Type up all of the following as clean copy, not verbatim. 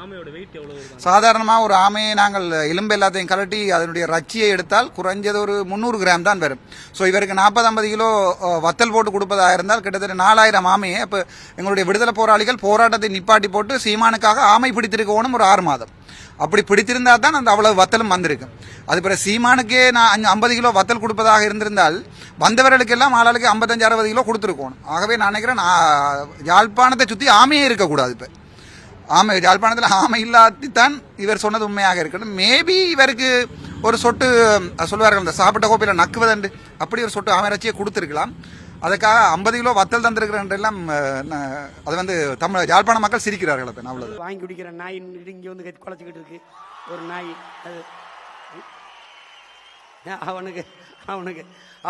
ஆமையோட wait எவ்வளவு? சாதாரணமாக ஒரு ஆமையை நாங்கள் எலும்பு எல்லாத்தையும் கலட்டி அதனுடைய ரச்சியை எடுத்தால் குறைஞ்சது ஒரு 300 கிராம் தான் வரும். ஸோ இவருக்கு 40-50 கிலோ வத்தல் போட்டு கொடுப்பதாக இருந்தால் கிட்டத்தட்ட 4000 ஆமையை. அப்போ எங்களுடைய விடுதலை போராளிகள் போராட்டத்தை நிப்பாட்டி போட்டு சீமானுக்காக ஆமை பிடித்திருக்கணும் ஒரு 6 மாதம். அப்படி பிடித்திருந்தா தான் அந்த அவ்வளவு வத்தலும் வந்திருக்கு. அது பிறகு சீமானுக்கே நான் 50 கிலோ வத்தல் கொடுப்பதாக இருந்திருந்தால் வந்தவர்களுக்கெல்லாம் ஆளாளுக்கு 55-60 கிலோ கொடுத்துருக்கணும். ஆகவே நான் நினைக்கிறேன் யாழ்ப்பாணத்தை சுற்றி ஆமையே இருக்கக்கூடாது. இப்போ ஆமை யாழ்ப்பாணத்தில் ஆமை இல்லாத்தித்தான் இவர் சொன்னது உண்மையாக இருக்கணும். மேபி இவருக்கு ஒரு சொட்டு சொல்லுவார்கள் இந்த சாப்பிட்ட கோப்பையில் நக்குவதண்டு அப்படி ஒரு சொட்டு ஆமை இறைச்சியை கொடுத்துருக்கலாம். அதுக்காக 50 கிலோ வத்தல் தந்திருக்கிறெல்லாம் அது தமிழ் யாழ்ப்பாண மக்கள் சிரிக்கிறார்கள். அப்போ அவ்வளவு வாங்கி குடிக்கிற நாய் இங்கே வந்து குலைச்சிக்கிட்டு இருக்கு ஒரு நாய். அது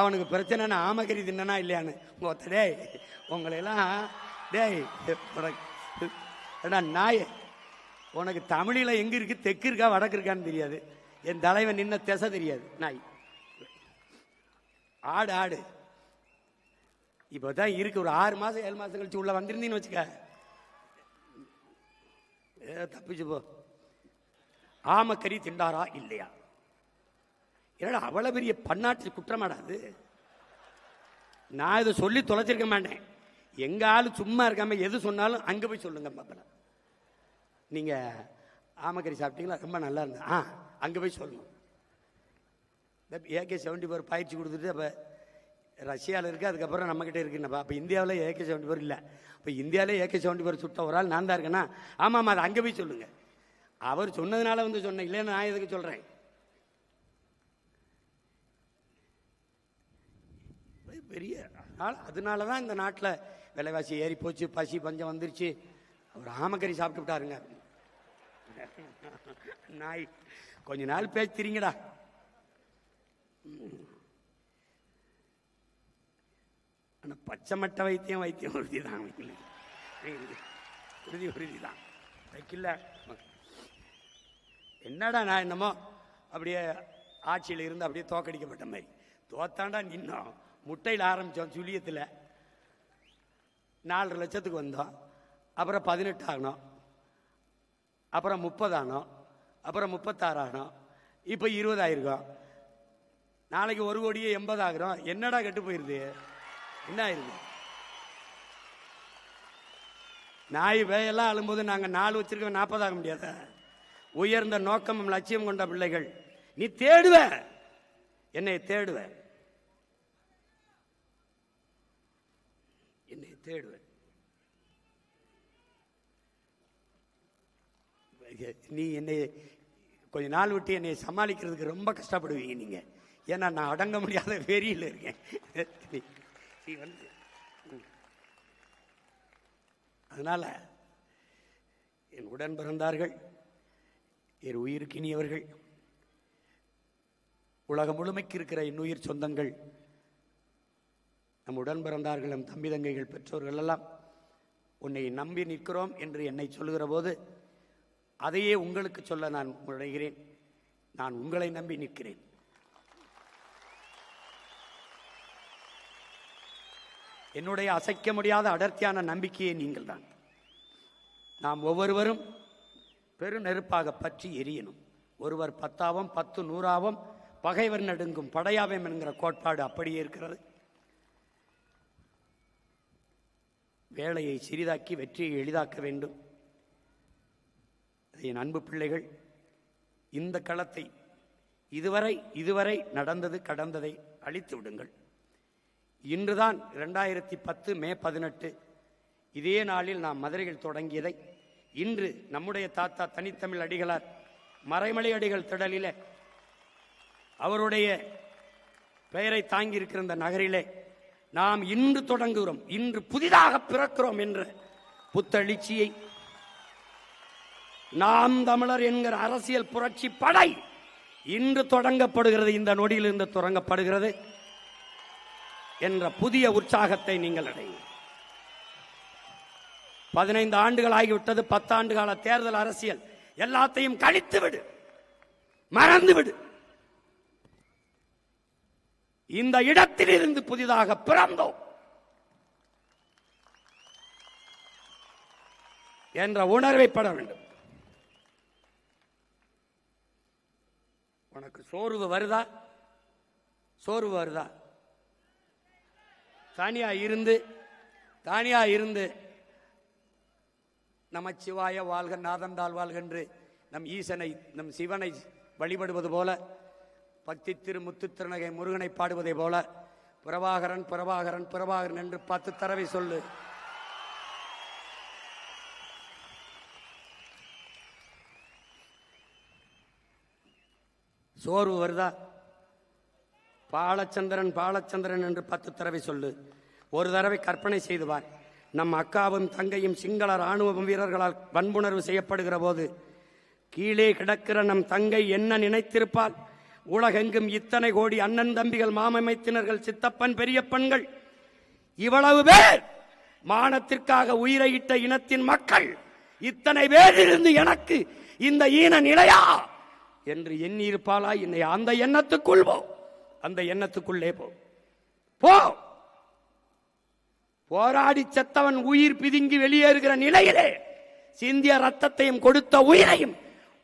அவனுக்கு பிரச்சனைனா ஆமக்கறி தின்னா இல்லையான்னு டேய் உங்களையெல்லாம் டேய் நாய் உனக்கு தமிழில் எங்கே இருக்கு தெற்கு இருக்கா வடக்கு இருக்கான்னு தெரியாது. என் தலைவன் நின்ன திசை தெரியாது. நாய் ஆடு இப்போ தான் இருக்கு. ஒரு 6 மாதம் 7 மாதம் கழிச்சு உள்ள வந்திருந்தீங்கன்னு வச்சுக்க தப்பிச்சு போ. ஆமக்கறி திண்டாரா இல்லையா? ஏன்னா அவ்வளவு பெரிய பன்னாட்டு குற்றமாடாது. நான் இதை சொல்லி தொலைச்சிருக்க மாட்டேன். எங்க ஆளு சும்மா இருக்காம எது சொன்னாலும் அங்கே போய் சொல்லுங்க. பாப்பா நீங்க ஆமக்கறி சாப்பிட்டீங்களா? ரொம்ப நல்லா இருந்தா அங்கே போய் சொல்லணும். AK-74 பயிற்சி கொடுத்துட்டு அப்போ ரஷ்யாவில் இருக்குது. அதுக்கப்புறம் நம்மக்கிட்ட இருக்குன்னப்பா. அப்போ இந்தியாவில் AK-74 இல்லை. இப்போ இந்தியாவிலே AK-74 சுட்ட ஒரு ஆள் நான் தான் இருக்கேன்னா ஆமாம் அதை அங்கே போய் சொல்லுங்க. அவர் சொன்னதுனால சொன்னேன் இல்லைன்னு நான் எதுக்கு சொல்கிறேன். பெரிய அதனால தான் இந்த நாட்டில் விலைவாசி ஏறி போச்சு, பசி பஞ்சம் வந்துருச்சு. அவர் ஆமக்கறி சாப்பிட்டு விட்டாருங்க. நாய் கொஞ்ச நாள் பேசிக்கிறீங்கடா. ஆனால் பச்சை மட்டை வைத்தியம் உறுதி தான். உறுதி தான் வைக்கல. என்னடா நான் என்னமோ அப்படியே ஆட்சியில் இருந்து அப்படியே தோக்கடிக்கப்பட்ட மாதிரி தோத்தாண்டா நின்னோம். முட்டையில் ஆரம்பித்தோம் சுழியத்தில் 4 லட்சத்துக்கு வந்தோம். அப்புறம் 18 ஆகணும், அப்புறம் 30 ஆனோம், அப்புறம் 36 ஆகணும், இப்போ 20 ஆயிருக்கோம். நாளைக்கு 1,80,00,000 ஆகிறோம். என்னடா கெட்டு போயிருது? என்ன ஆயிருது? நாய் வேயெல்லாம் அழும்போது நாங்கள் 4 வச்சிருக்கோம் 40 ஆக முடியாத. உயர்ந்த நோக்கமும் லட்சியம் கொண்ட பிள்ளைகள். நீ தேடுவ, என்னை தேடுவ, என்னை தேடுவ. நீ என்னை கொஞ்ச நாள் விட்டு என்னை சமாளிக்கிறதுக்கு ரொம்ப கஷ்டப்படுவீங்க நீங்க. ஏன்னா நான் அடங்க முடியாத வெறியில் இருக்கேன். அதனால என் உடன் பிறந்தார்கள், என் உயிருக்கினியவர்கள், உலகம் முழுமைக்கு இருக்கிற என் உயிர் சொந்தங்கள், நம் உடன் பிறந்தார்கள், நம் தம்பி தங்கைகள், பெற்றோர்கள் எல்லாம் உன்னை நம்பி நிற்கிறோம் என்று என்னை சொல்லுகிற போது அதையே உங்களுக்கு சொல்ல நான் முனைகிறேன். நான் உங்களை நம்பி நிற்கிறேன். என்னுடைய அசைக்க முடியாத அடர்த்தியான நம்பிக்கையை நீங்கள் தான். நாம் ஒவ்வொருவரும் பெரு நெருப்பாக பற்றி எரியணும். ஒருவர் 10ஆவும் 10 100ஆவும் பகைவர் நடுங்கும் படையாவேம் என்கிற கோட்பாடு அப்படியே இருக்கிறது. வேலையை சிறிதாக்கி வெற்றியை எளிதாக்க வேண்டும். என் அன்பு பிள்ளைகள், இந்த களத்தை இதுவரை நடந்தது கடந்ததை அழித்து விடுங்கள். இன்றுதான் 2010 மே 18 இதே நாளில் நாம் மதுரையில் தொடங்கியதை இன்று நம்முடைய தாத்தா தனித்தமிழ் அடிகளார் மறைமலை அடிகள் திடலிலே அவருடைய பெயரை தாங்கி இருக்கிற இந்த நகரிலே நாம் இன்று தொடங்குகிறோம். இன்று புதிதாக பிறக்கிறோம் என்ற புத்தெழுச்சியை நாம் தமிழர் என்கிற அரசியல் புரட்சி படை இன்று தொடங்கப்படுகிறது. இந்த நொடியில் இருந்து தொடங்கப்படுகிறது என்ற புதிய உற்சாகத்தை நீங்கள் அடையும். 15 ஆண்டுகள் ஆகிவிட்டது. 10 ஆண்டு கால தேர்தல் அரசியல் எல்லாத்தையும் கழித்து விடு, மறந்து விடு. இந்த இடத்தில் இருந்து புதிதாக பிறந்தோம் என்ற உணர்வை பெற வேண்டும். உனக்கு சோர்வு வருதா? சோர்வு வருதா? தானியா இருந்து நமச்சிவாய வாழ்க நாதந்தாள் வாழ்க என்று நம் ஈசனை நம் சிவனை வழிபடுவது போல, பக்தி திரு முத்து திருநகை முருகனை பாடுவதை போல பிரபாகரன் பிரபாகரன் பிரபாகரன் என்று 10 தடவை சொல்லு. சோர்வு வருதா? பாலச்சந்திரன் பாலச்சந்திரன் என்று 10 தடவை சொல்லு. ஒரு தடவை கற்பனை செய்துவார். நம் அக்காவும் தங்கையும் சிங்கள ராணுவ வீரர்களால் வன்புணர்வு செய்யப்படுகிற போது கீழே கிடக்கிற நம் தங்கை என்ன நினைத்திருப்பால்? உலகெங்கும் இத்தனை கோடி அண்ணன் தம்பிகள், மாமமைத்தினர்கள், சித்தப்பன், பெரியப்பன்கள், இவ்வளவு பேர் மானத்திற்காக உயிரையிட்ட இனத்தின் மக்கள், இத்தனை பேர் இருந்து எனக்கு இந்த ஈன நிலையா என்று எண்ணியிருப்பாளா? என்னை அந்த எண்ணத்துக்குள் போ, அந்த எண்ணத்துக்குள்ளே போ. போராடி செத்தவன் உயிர் பிதுங்கி வெளியேறுகிற நிலையிலே சிந்திய ரத்தத்தையும் கொடுத்த உயிரையும்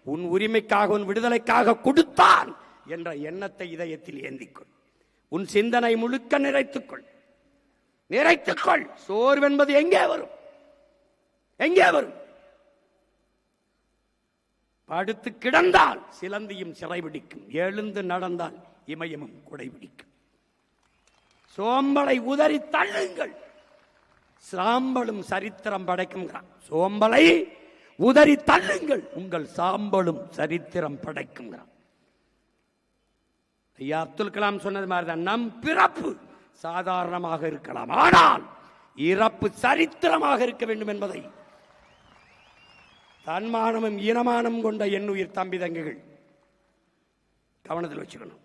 உன் உரிமைக்காக உன் விடுதலைக்காக கொடுத்தான் என்ற எண்ணத்தை இதயத்தில் ஏந்திக்கொள். உன் சிந்தனை முழுக்க நிறைத்துக்கொள். சோர்வென்பது எங்கே வரும்? எங்கே வரும்? படுத்து கிடந்தால் சிலந்தியும் சிறைபிடிக்கும், எழுந்து நடந்தால் இமயமும் குடைபிடிக்கும். சோம்பலை உதறி தள்ளுங்கள், சாம்பலும் சரித்திரம் படைக்கும். சோம்பலை உதறி தள்ளுங்கள், உங்கள் சாம்பலும் சரித்திரம் படைக்கும். ஐயா அப்துல் கலாம் சொன்னது மாதிரிதான், நம் பிறப்பு சாதாரணமாக இருக்கலாம், ஆனால் இறப்பு சரித்திரமாக இருக்க வேண்டும் என்பதை தன்மானமும் ஈனமானம் கொண்ட எண்ணுயிர் தம்பி தங்கைகள் கவனத்தில் வச்சுக்கணும்.